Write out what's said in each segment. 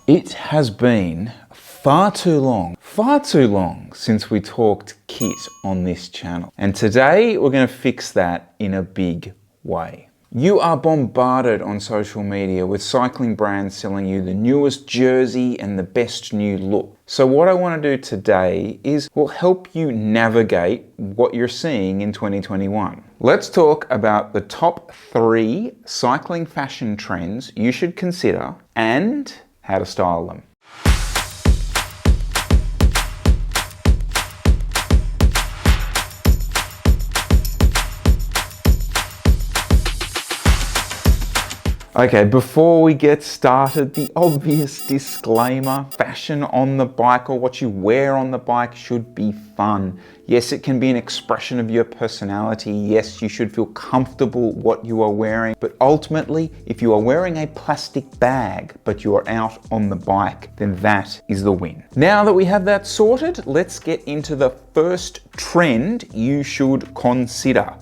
It has been far too long since we talked kit on this channel. And today we're going to fix that in a big way. You are bombarded on social media with cycling brands selling you the newest jersey and the best new look. So what I want to do today is we'll help you navigate what you're seeing in 2021. Let's talk about the top 3 cycling fashion trends you should consider and how to style them. Okay, before we get started, the obvious disclaimer: fashion on the bike or what you wear on the bike should be fun. Yes, it can be an expression of your personality. Yes, you should feel comfortable what you are wearing. But ultimately, if you are wearing a plastic bag, but you are out on the bike, then that is the win. Now that we have that sorted, let's get into the first trend you should consider.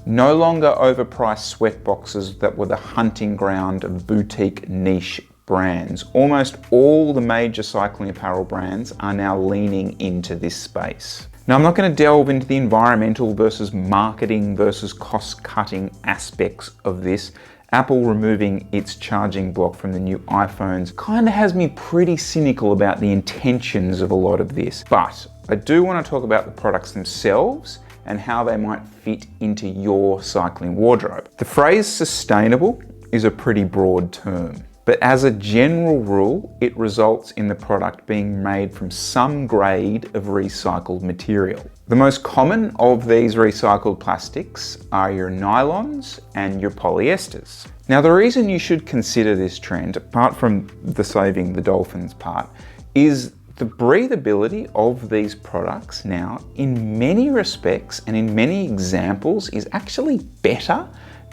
No longer overpriced sweatboxes that were the hunting ground of boutique niche brands. Almost all the major cycling apparel brands are now leaning into this space. Now, I'm not going to delve into the environmental versus marketing versus cost-cutting aspects of this. Apple removing its charging block from the new iPhones kind of has me pretty cynical about the intentions of a lot of this. But I do want to talk about the products themselves and how they might fit into your cycling wardrobe. The phrase sustainable is a pretty broad term, but as a general rule, it results in the product being made from some grade of recycled material. The most common of these recycled plastics are your nylons and your polyesters. Now, the reason you should consider this trend, apart from the saving the dolphins part, is the breathability of these products now, in many respects and in many examples, is actually better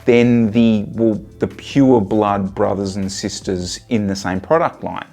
than the pure blood brothers and sisters in the same product line.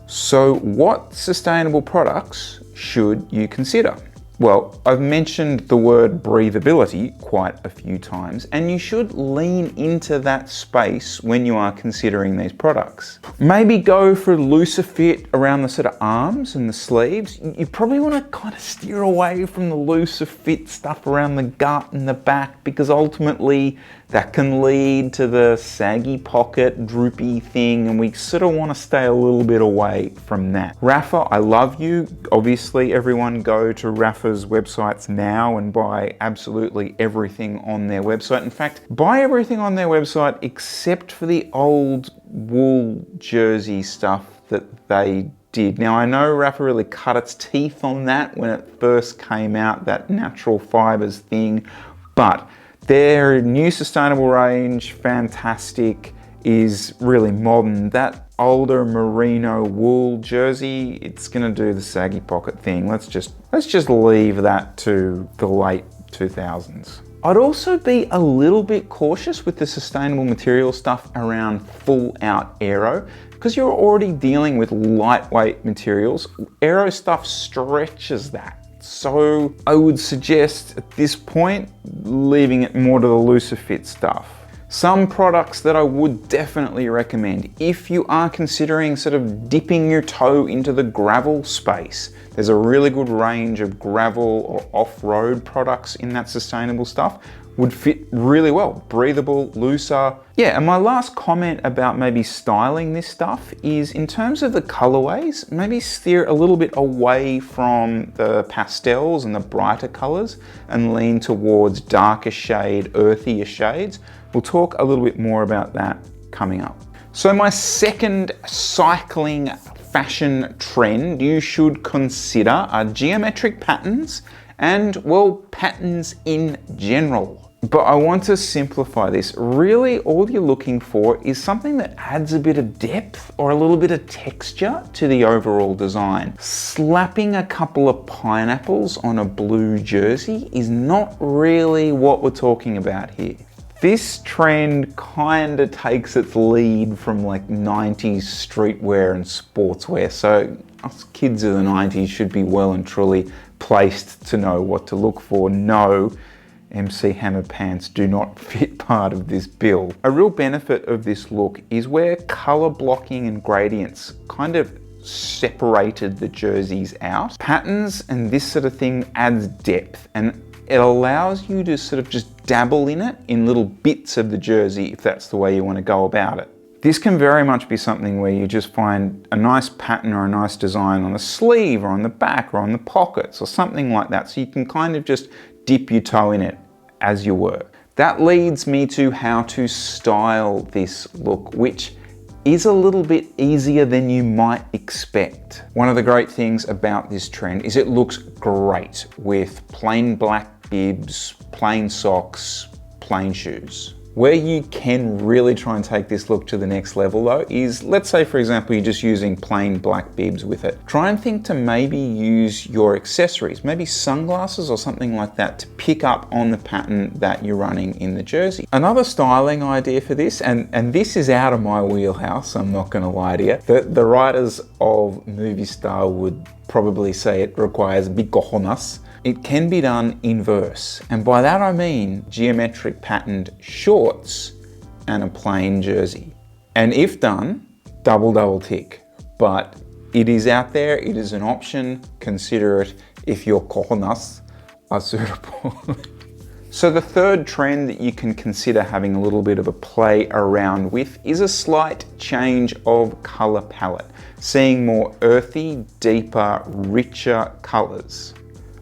So what sustainable products should you consider? Well, I've mentioned the word breathability quite a few times, and you should lean into that space when you are considering these products. Maybe go for a looser fit around the sort of arms and the sleeves. You probably want to kind of steer away from the looser fit stuff around the gut and the back, because ultimately that can lead to the saggy pocket, droopy thing, and we sort of want to stay a little bit away from that. Rapha, I love you. Obviously, everyone go to Rapha's websites now and buy absolutely everything on their website. In fact, buy everything on their website except for the old wool jersey stuff that they did. Now, I know Rapha really cut its teeth on that when it first came out, that natural fibers thing, but their new sustainable range, fantastic, is really modern. That older merino wool jersey, it's gonna do the saggy pocket thing. Let's just leave that to the late 2000s. I'd also be a little bit cautious with the sustainable material stuff around full out aero, because you're already dealing with lightweight materials. Aero stuff stretches that. So I would suggest at this point, leaving it more to the looser fit stuff. Some products that I would definitely recommend if you are considering sort of dipping your toe into the gravel space. There's a really good range of gravel or off-road products in that sustainable stuff. Would fit really well, breathable, looser. Yeah, and my last comment about maybe styling this stuff is in terms of the colorways, maybe steer a little bit away from the pastels and the brighter colors and lean towards darker shade, earthier shades. We'll talk a little bit more about that coming up. So my second cycling fashion trend you should consider are geometric patterns and, well, patterns in general. But I want to simplify this. Really, all you're looking for is something that adds a bit of depth or a little bit of texture to the overall design. Slapping a couple of pineapples on a blue jersey is not really what we're talking about here. This trend kind of takes its lead from like 90s streetwear and sportswear. So us kids of the 90s should be well and truly placed to know what to look for. No, MC Hammer pants do not fit part of this bill. A real benefit of this look is where color blocking and gradients kind of separated the jerseys out. Patterns and this sort of thing adds depth, and it allows you to sort of just dabble in it in little bits of the jersey if that's the way you want to go about it. This can very much be something where you just find a nice pattern or a nice design on the sleeve or on the back or on the pockets or something like that, so you can kind of just dip your toe in it as you work. That leads me to how to style this look, which is a little bit easier than you might expect. One of the great things about this trend is it looks great with plain black bibs, plain socks, plain shoes. Where you can really try and take this look to the next level though is, let's say for example, you're just using plain black bibs with it. Try and think to maybe use your accessories, maybe sunglasses or something like that to pick up on the pattern that you're running in the jersey. Another styling idea for this, and this is out of my wheelhouse, I'm not gonna lie to you, the writers of movie style would probably say it requires big cojones. It can be done in verse, and by that I mean geometric patterned shorts and a plain jersey. And if done, double tick. But it is out there, it is an option, consider it if your cojones are suitable. So the third trend that you can consider having a little bit of a play around with is a slight change of color palette, seeing more earthy, deeper, richer colors.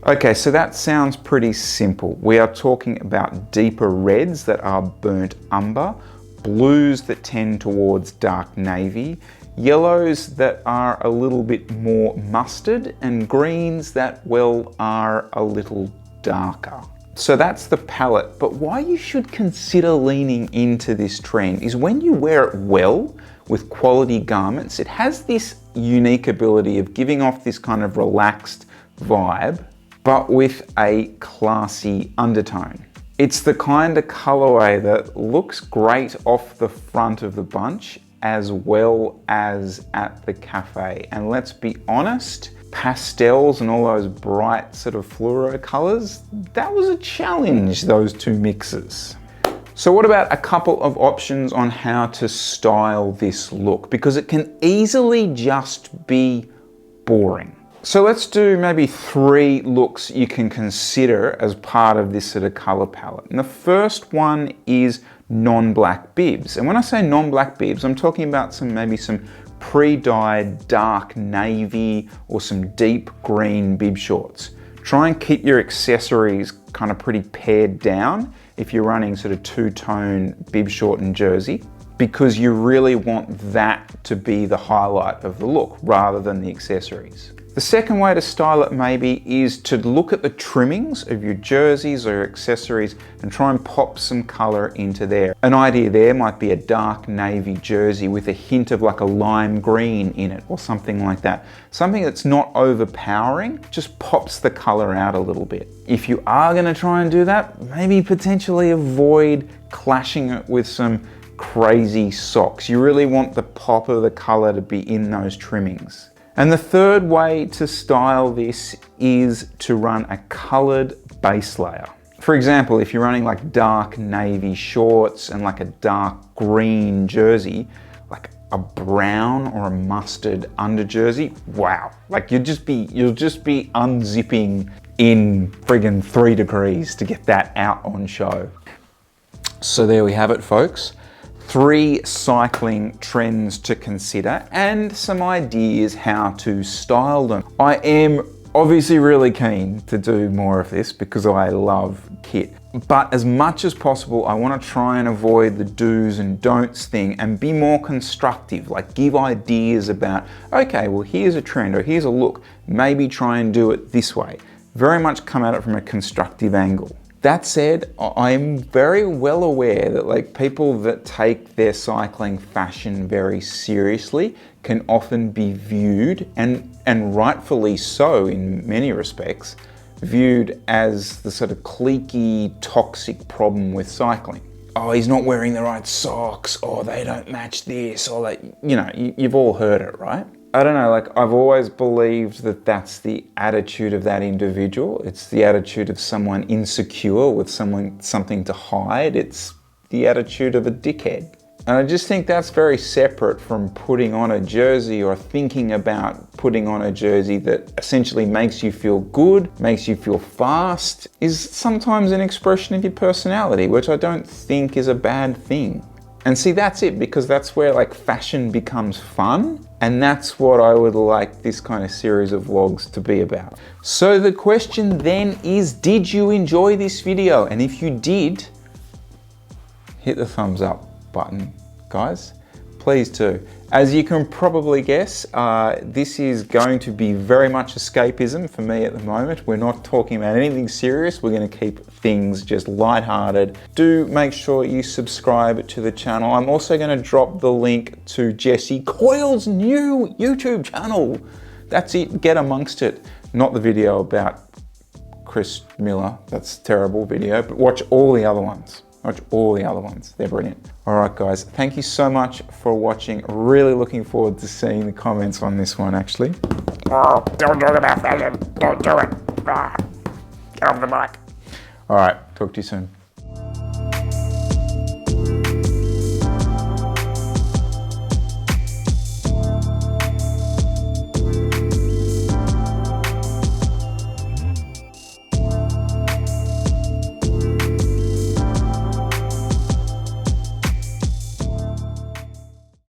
Okay, so that sounds pretty simple. We are talking about deeper reds that are burnt umber, blues that tend towards dark navy, yellows that are a little bit more mustard, and greens that, well, are a little darker. So that's the palette, but why you should consider leaning into this trend is when you wear it well with quality garments, it has this unique ability of giving off this kind of relaxed vibe, but with a classy undertone. It's the kind of colorway that looks great off the front of the bunch as well as at the cafe. And let's be honest, pastels and all those bright sort of fluoro colors, that was a challenge, those two mixes. So what about a couple of options on how to style this look? Because it can easily just be boring. So let's do maybe 3 looks you can consider as part of this sort of color palette. And the first one is non-black bibs. And when I say non-black bibs, I'm talking about maybe some pre-dyed dark navy or some deep green bib shorts. Try and keep your accessories kind of pretty pared down if you're running sort of two-tone bib short and jersey, because you really want that to be the highlight of the look rather than the accessories. The second way to style it maybe is to look at the trimmings of your jerseys or your accessories and try and pop some color into there. An idea there might be a dark navy jersey with a hint of like a lime green in it or something like that. Something that's not overpowering, just pops the color out a little bit. If you are gonna try and do that, maybe potentially avoid clashing it with some crazy socks. You really want the pop of the color to be in those trimmings. And the third way to style this is to run a colored base layer. For example, if you're running like dark navy shorts and like a dark green jersey, like a brown or a mustard under jersey, wow. Like you'll just be unzipping in friggin' 3 degrees to get that out on show. So there we have it, folks. 3 cycling trends to consider and some ideas how to style them. I am obviously really keen to do more of this because I love kit. But as much as possible, I want to try and avoid the do's and don'ts thing and be more constructive, like give ideas about, okay, well, here's a trend or here's a look, maybe try and do it this way. Very much come at it from a constructive angle. That said, I'm very well aware that like people that take their cycling fashion very seriously can often be viewed, and rightfully so in many respects, viewed as the sort of cliquey, toxic problem with cycling. Oh, he's not wearing the right socks, or they don't match this, or that, you know, you've all heard it, right? I don't know, like I've always believed that that's the attitude of that individual. It's the attitude of someone insecure with something to hide. It's the attitude of a dickhead. And I just think that's very separate from putting on a jersey or thinking about putting on a jersey that essentially makes you feel good, makes you feel fast, is sometimes an expression of your personality, which I don't think is a bad thing. And see, that's it, because that's where like fashion becomes fun. And that's what I would like this kind of series of vlogs to be about. So the question then is, did you enjoy this video? And if you did, hit the thumbs up button, guys. Please do. As you can probably guess, this is going to be very much escapism for me at the moment. We're not talking about anything serious. We're going to keep things just lighthearted. Do make sure you subscribe to the channel. I'm also going to drop the link to Jesse Coyle's new YouTube channel. That's it. Get amongst it. Not the video about Chris Miller. That's a terrible video, but watch all the other ones. Watch all the other ones, they're brilliant. All right, guys, thank you so much for watching. Really looking forward to seeing the comments on this one, actually. Oh, don't talk about fashion. Don't do it. Get off the mic. All right, talk to you soon.